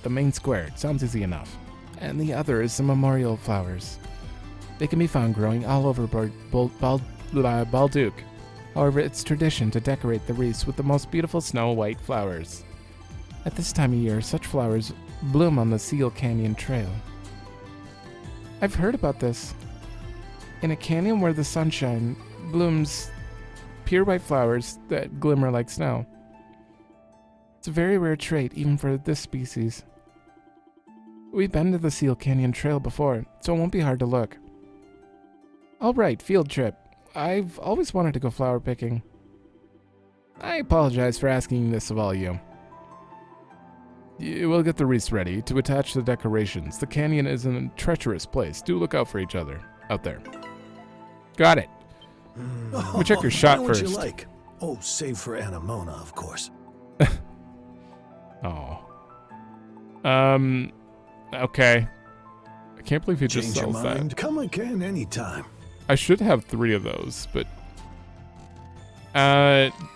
Speaker 1: The main square, sounds easy enough. And the other is some memorial flowers. They can be found growing all over Balduq. However, it's tradition to decorate the wreaths with the most beautiful snow-white flowers. At this time of year, such flowers bloom on the Seal Canyon Trail. I've heard about this. In a canyon where the sunshine blooms pure white flowers that glimmer like snow. It's a very rare trait, even for this species. We've been to the Seal Canyon Trail before, so it won't be hard to look. Alright, field trip. I've always wanted to go flower picking. I apologize for asking this of all you. We'll get the wreaths ready to attach the decorations. The canyon is a treacherous place. Do look out for each other out there. Got it. We'll check your shot first.
Speaker 14: What you like? Oh, save for Anemona, of course.
Speaker 1: Oh. Okay. I can't believe he just sells that.
Speaker 14: Come again anytime.
Speaker 1: I should have 3 of those, but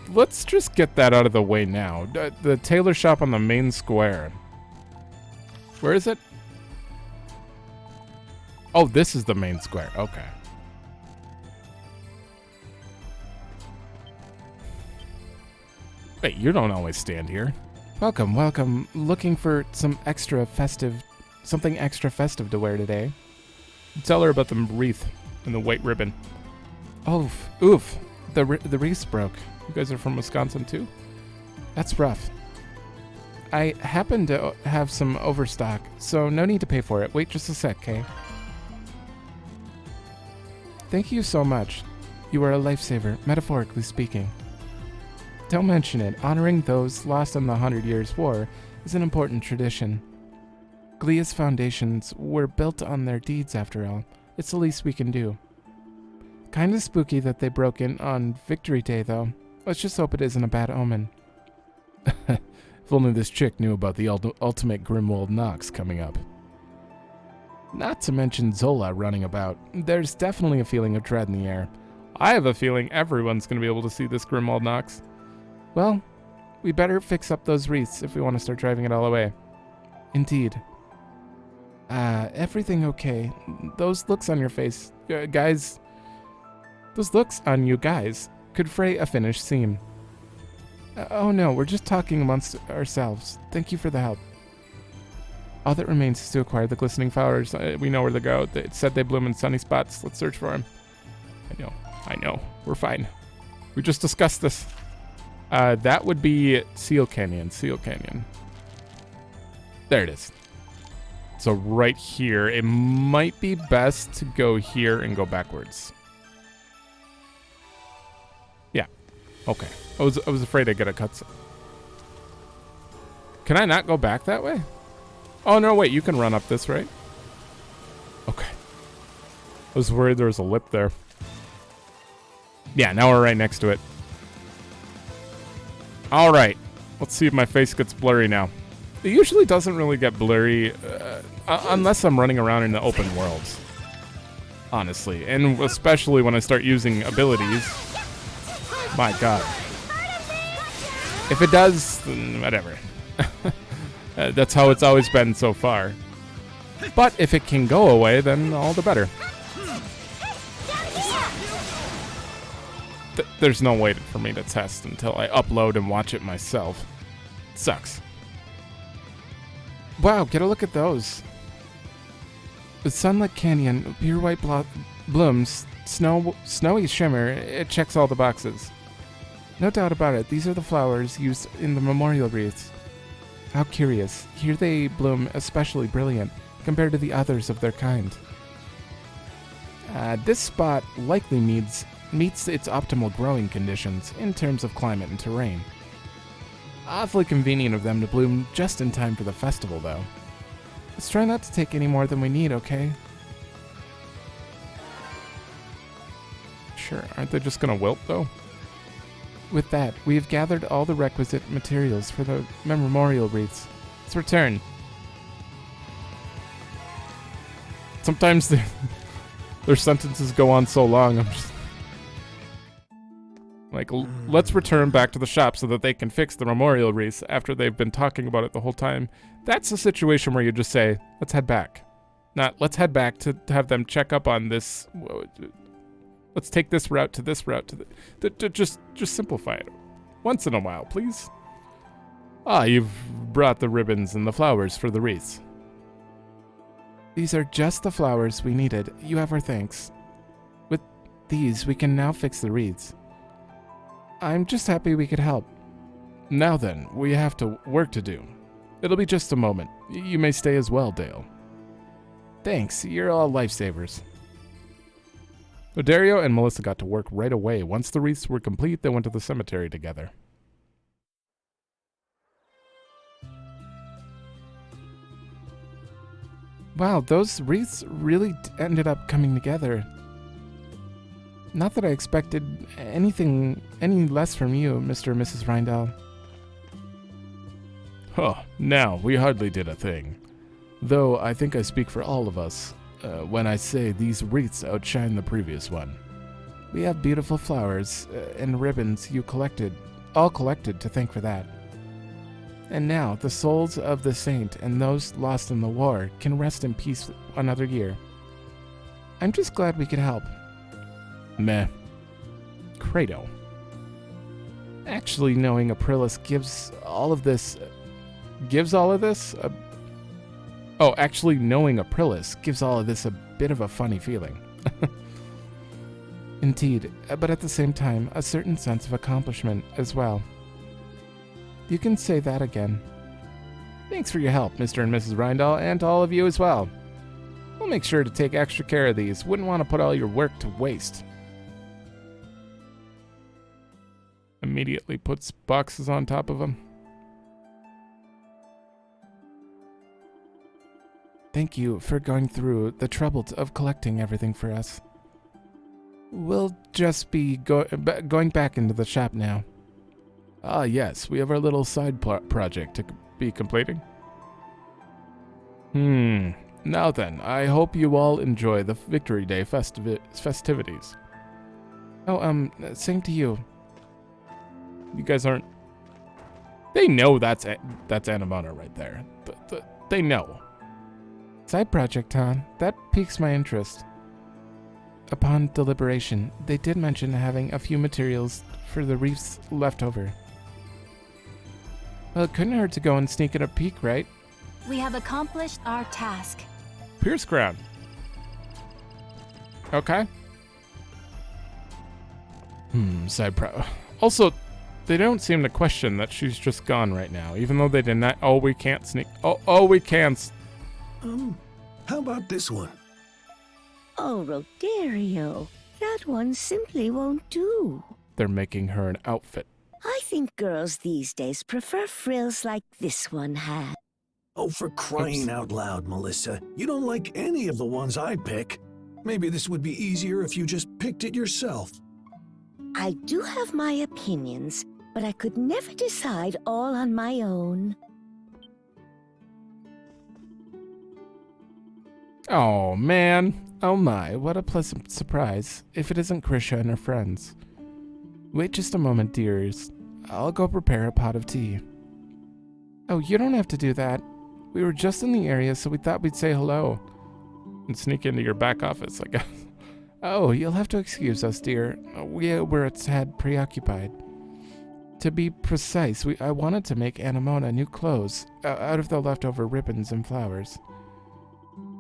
Speaker 1: let's just get that out of the way now. The tailor shop on the main square. Where is it? Oh, this is the main square. Okay. Wait, you don't always stand here. Welcome, welcome. Looking for something extra festive to wear today. Tell her about the wreath and the white ribbon. Oof. The wreaths broke. You guys are from Wisconsin too? That's rough. I happen to have some overstock, so no need to pay for it. Wait just a sec, okay? Thank you so much. You are a lifesaver, metaphorically speaking. Don't mention it. Honoring those lost in the 100 Years' War is an important tradition. Glia's foundations were built on their deeds, after all. It's the least we can do. Kinda spooky that they broke in on Victory Day, though. Let's just hope it isn't a bad omen. If only this chick knew about the ultimate Grimwald Nox coming up. Not to mention Zola running about. There's definitely a feeling of dread in the air. I have a feeling everyone's going to be able to see this Grimwald Nox. Well, we better fix up those wreaths if we want to start driving it all away. Indeed. Everything okay? Those looks on your face, guys. Those looks on you guys could fray a finished seam. Oh no, we're just talking amongst ourselves. Thank you for the help. All that remains is to acquire the glistening flowers. We know where to go. It said they bloom in sunny spots. Let's search for them. I know. We're fine. We just discussed this. That would be Seal Canyon. There it is. So right here, it might be best to go here and go backwards. Okay. I was afraid I'd get a cutscene. Can I not go back that way? Oh, no, wait. You can run up this, right? Okay. I was worried there was a lip there. Yeah, now we're right next to it. All right. Let's see if my face gets blurry now. It usually doesn't really get blurry unless I'm running around in the open worlds. Honestly. And especially when I start using abilities. My god. If it does, then whatever. That's how it's always been so far. But if it can go away, then all the better. There's no way for me to test until I upload and watch it myself. Sucks. Wow, get a look at those. The Sunlit Canyon, pure white blooms, snowy shimmer, it checks all the boxes. No doubt about it, these are the flowers used in the memorial wreaths. How curious. Here they bloom especially brilliant compared to the others of their kind. This spot likely meets its optimal growing conditions in terms of climate and terrain. Awfully convenient of them to bloom just in time for the festival, though. Let's try not to take any more than we need, okay? Sure, aren't they just gonna wilt, though? With that, we have gathered all the requisite materials for the memorial wreaths. Let's return. Sometimes their sentences go on so long, I'm just... Like, let's return back to the shop so that they can fix the memorial wreaths after they've been talking about it the whole time. That's a situation where you just say, let's head back. Not, let's head back to have them check up on this. Let's take this route to this route to just simplify it. Once in a while, please. Ah, you've brought the ribbons and the flowers for the wreaths. These are just the flowers we needed. You have our thanks. With these, we can now fix the wreaths. I'm just happy we could help. Now then, we have work to do. It'll be just a moment. You may stay as well, Dale. Thanks, you're all lifesavers. Dario and Melissa got to work right away. Once the wreaths were complete, they went to the cemetery together. Wow, those wreaths really ended up coming together. Not that I expected any less from you, Mr. and Mrs. Rindell. Huh, now, we hardly did a thing. Though I think I speak for all of us when I say these wreaths outshine the previous one. We have beautiful flowers and ribbons you all collected to thank for that. And now, the souls of the saint and those lost in the war can rest in peace another year. I'm just glad we could help. Meh. Credo. Actually knowing Aprilis gives all of this... actually knowing Aprilis gives all of this a bit of a funny feeling. Indeed, but at the same time, a certain sense of accomplishment as well. You can say that again. Thanks for your help, Mr. and Mrs. Rindell, and to all of you as well. We'll make sure to take extra care of these. Wouldn't want to put all your work to waste. Immediately puts boxes on top of them. Thank you for going through the trouble of collecting everything for us. We'll just be going back into the shop now. Ah, yes, we have our little side project to be completing. Now then, I hope you all enjoy the Victory Day festivities. Oh, same to you. You guys aren't... They know that's Anamona right there. They know. Side project, huh? That piques my interest. Upon deliberation, they did mention having a few materials for the wreaths left over. Well, it couldn't hurt to go and sneak in a peek, right?
Speaker 8: We have accomplished our task.
Speaker 1: Pierce Crown. Okay. Side pro. Also, they don't seem to question that she's just gone right now, even though they did not. Oh, we can't sneak. Oh, we can.
Speaker 14: How about this one?
Speaker 12: Oh, Rodario, that one simply won't do.
Speaker 1: they're making her an outfit.
Speaker 12: I think girls these days prefer frills like this one had.
Speaker 14: Oh, for crying out loud, Melissa. You don't like any of the ones I pick. Maybe this would be easier if you just picked it yourself.
Speaker 12: I do have my opinions, but I could never decide all on my own.
Speaker 1: Oh, man. Oh my, what a pleasant surprise, if it isn't Krisha and her friends. Wait just a moment, dears. I'll go prepare a pot of tea. Oh, you don't have to do that. We were just in the area, so we thought we'd say hello. And sneak into your back office, I guess. Oh, you'll have to excuse us, dear. We were a tad preoccupied. To be precise, I wanted to make Anemona new clothes out of the leftover ribbons and flowers.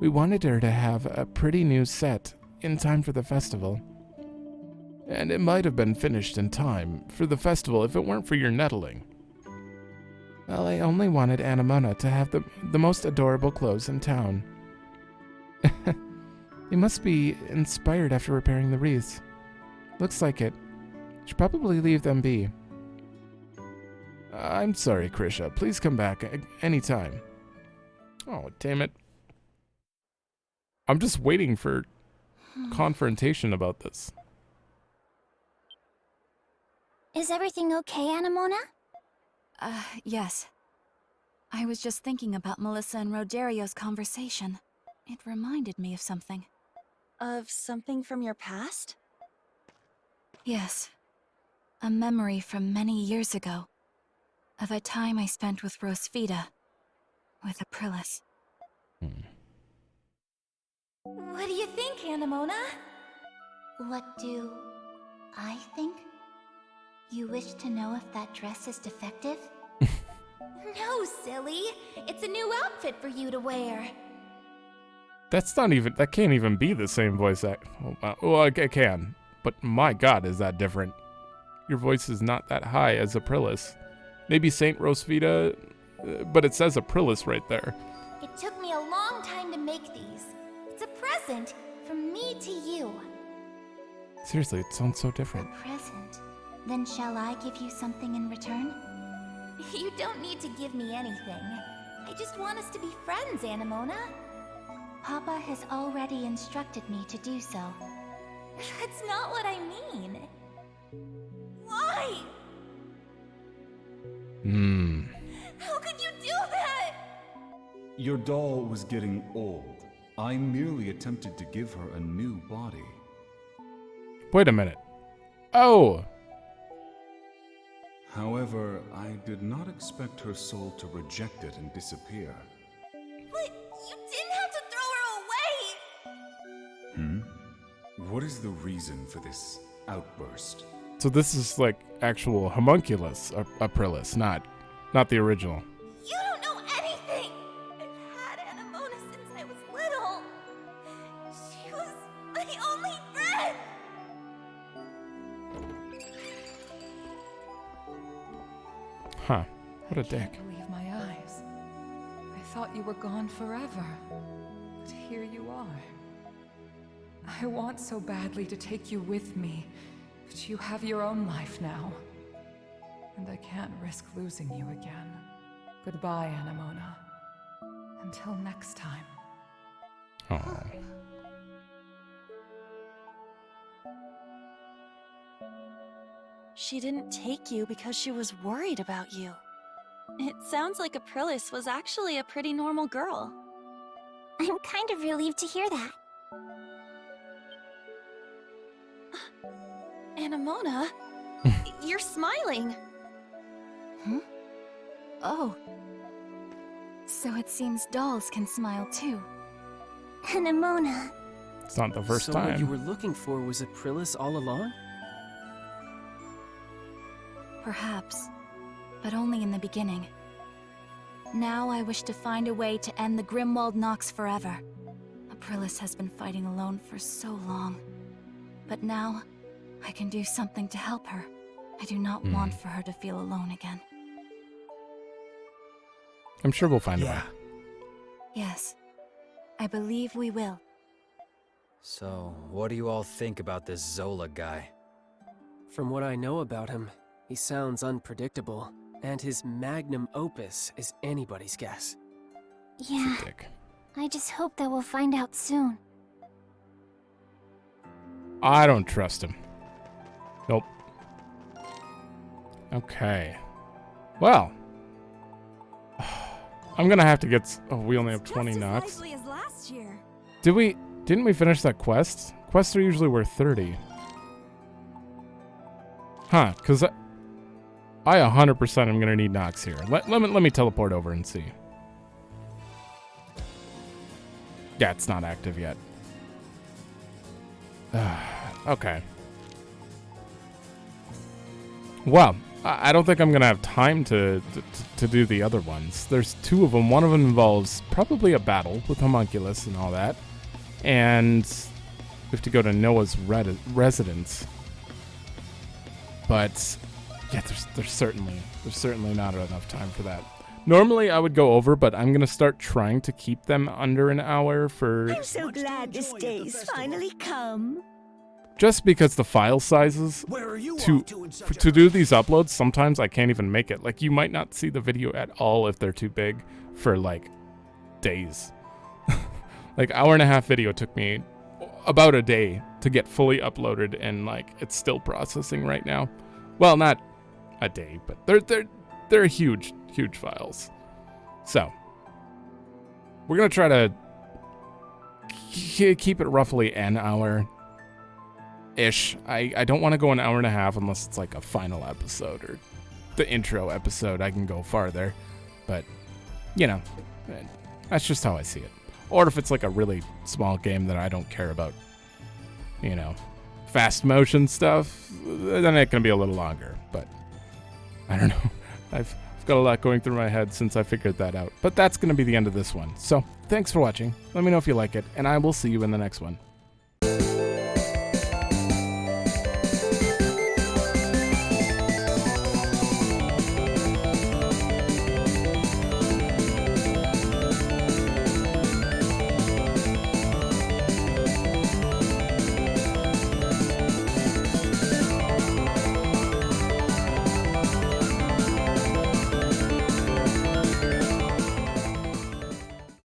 Speaker 1: We wanted her to have a pretty new set in time for the festival. And it might have been finished in time for the festival if it weren't for your nettling. Well, I only wanted Anemona to have the most adorable clothes in town. They must be inspired after repairing the wreaths. Looks like it. Should probably leave them be. I'm sorry, Krisha. Please come back anytime. Oh, damn it. I'm just waiting for confrontation about this.
Speaker 2: Is everything okay, Anemona?
Speaker 8: Yes. I was just thinking about Melissa and Roderio's conversation. It reminded me of something.
Speaker 3: Of something from your past?
Speaker 8: Yes. A memory from many years ago. Of a time I spent with Rosvita. With Aprilis.
Speaker 2: What do you think, Anemona? What do I think? You wish to know if that dress is defective? No, silly. It's a new outfit for you to wear.
Speaker 1: That's not even, that can't even be the same voice act. Well, it can, but my god, is that different. Your voice is not that high as Aprilis. Maybe Saint Rosvita, but it says Aprilis right there.
Speaker 2: It took me a long time to make these. It's a present from me to you.
Speaker 1: Seriously, it sounds so different.
Speaker 2: A present? Then shall I give you something in return? You don't need to give me anything. I just want us to be friends, Anemona. Papa has already instructed me to do so. That's not what I mean. Why? How could you do that?
Speaker 16: Your doll was getting old. I merely attempted to give her a new body.
Speaker 1: Wait a minute. Oh!
Speaker 16: However, I did not expect her soul to reject it and disappear.
Speaker 2: But you didn't have to throw her away!
Speaker 16: What is the reason for this outburst?
Speaker 1: So this is like actual homunculus Aprilis, not the original.
Speaker 2: You don't know anything! I've had Anemona since I was little. She was my only friend!
Speaker 1: Huh. What a dick.
Speaker 17: I can't believe my eyes. I thought you were gone forever. But here you are. I want so badly to take you with me, but you have your own life now. And I can't risk losing you again. Goodbye, Anemona. Until next time.
Speaker 1: Oh.
Speaker 3: She didn't take you because she was worried about you. It sounds like Aprilis was actually a pretty normal girl.
Speaker 2: I'm kind of relieved to hear that.
Speaker 3: Anemona, you're smiling.
Speaker 8: Oh. So it seems dolls can smile too.
Speaker 2: Anemona.
Speaker 1: It's not the first
Speaker 5: so
Speaker 1: time.
Speaker 5: What you were looking for was Aprilis all along?
Speaker 8: Perhaps, but only in the beginning. Now I wish to find a way to end the Grimwald Nox forever. Aprilis has been fighting alone for so long. But now, I can do something to help her. I do not want for her to feel alone again.
Speaker 1: I'm sure we'll find a way.
Speaker 8: Yes, I believe we will.
Speaker 6: So, what do you all think about this Zola guy?
Speaker 5: From what I know about him, he sounds unpredictable, and his magnum opus is anybody's guess.
Speaker 2: Yeah, I just hope that we'll find out soon.
Speaker 1: I don't trust him. Nope. Okay. Well. I'm gonna have to get... Oh, we only have 20 Nox. Didn't we finish that quest? Quests are usually worth 30. Huh, because I 100% am gonna need Nox here. Let me teleport over and see. Yeah, it's not active yet. Okay. Well, I don't think I'm gonna have time to do the other ones. There's 2 of them. One of them involves probably a battle with Homunculus and all that, and we have to go to Noah's residence. But yeah, there's certainly not enough time for that. Normally I would go over, but I'm gonna start trying to keep them under an hour for.
Speaker 12: I'm so glad this day's finally come.
Speaker 1: Just because the file sizes to do these uploads, sometimes I can't even make it. Like, you might not see the video at all if they're too big for like days. Like, hour-and-a-half video took me about a day to get fully uploaded, and like it's still processing right now. Well, not a day, but they're huge files. So we're gonna try to keep it roughly an hour ish. I don't want to go an hour and a half unless it's like a final episode or the intro episode. I can go farther, but you know, that's just how I see it. Or if it's like a really small game that I don't care about, you know, fast motion stuff, then it can be a little longer. But I don't know. I've got a lot going through my head since I figured that out. But that's going to be the end of this one. So thanks for watching. Let me know if you like it, and I will see you in the next one.